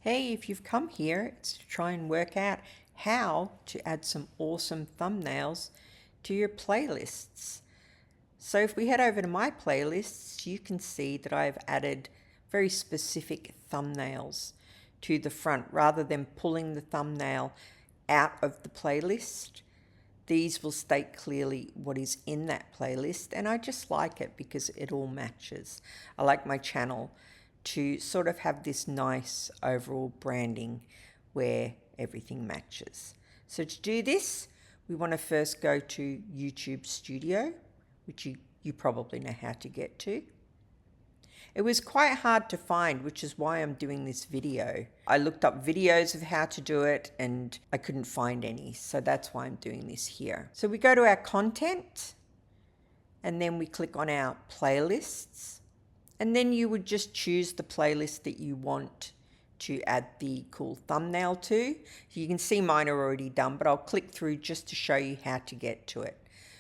Hey, if you've come here, it's to try and work out how to add some awesome thumbnails to your playlists. So if we head over to my playlists, you can see that I've added very specific thumbnails to the front rather than pulling the thumbnail out of the playlist. These will state clearly what is in that playlist, and I just like it because it all matches. I like my channel to sort of have this nice overall branding where everything matches. So to do this, we want to first go to YouTube Studio, which you probably know how to get to. It was quite hard to find, which is why I'm doing this video. I looked up videos of how to do it and I couldn't find any, so that's why I'm doing this here. So we go to our content and then we click on our playlists, and then you would just choose the playlist that you want to add the cool thumbnail to. You can see mine are already done, but I'll click through just to show you how to get to it.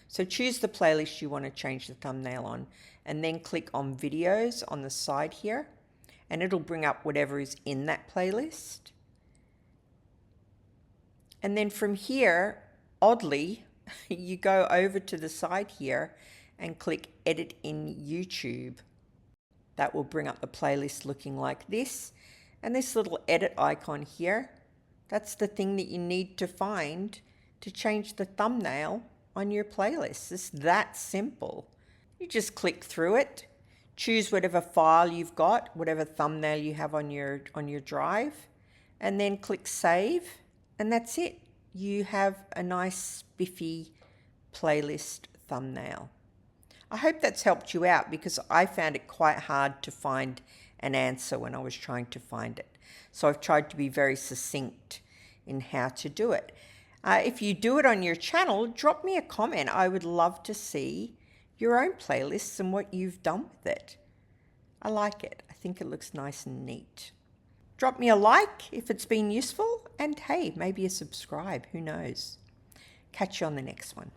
So choose the playlist you want to change the thumbnail on, and then click on videos on the side here, and it'll bring up whatever is in that playlist. And then from here, oddly, you go over to the side here and click Edit in YouTube. That will bring up the playlist looking like this. And this little edit icon here, that's the thing that you need to find to change the thumbnail on your playlist. It's that simple. You just click through it, choose whatever file you've got, whatever thumbnail you have on your drive, and then click save, and that's it. You have a nice spiffy playlist thumbnail. I hope that's helped you out because I found it quite hard to find an answer when I was trying to find it. So I've tried to be very succinct in how to do it. If you do it on your channel, drop me a comment. I would love to see your own playlists and what you've done with it. I like it. I think it looks nice and neat. Drop me a like if it's been useful, and hey, maybe a subscribe, who knows. Catch you on the next one.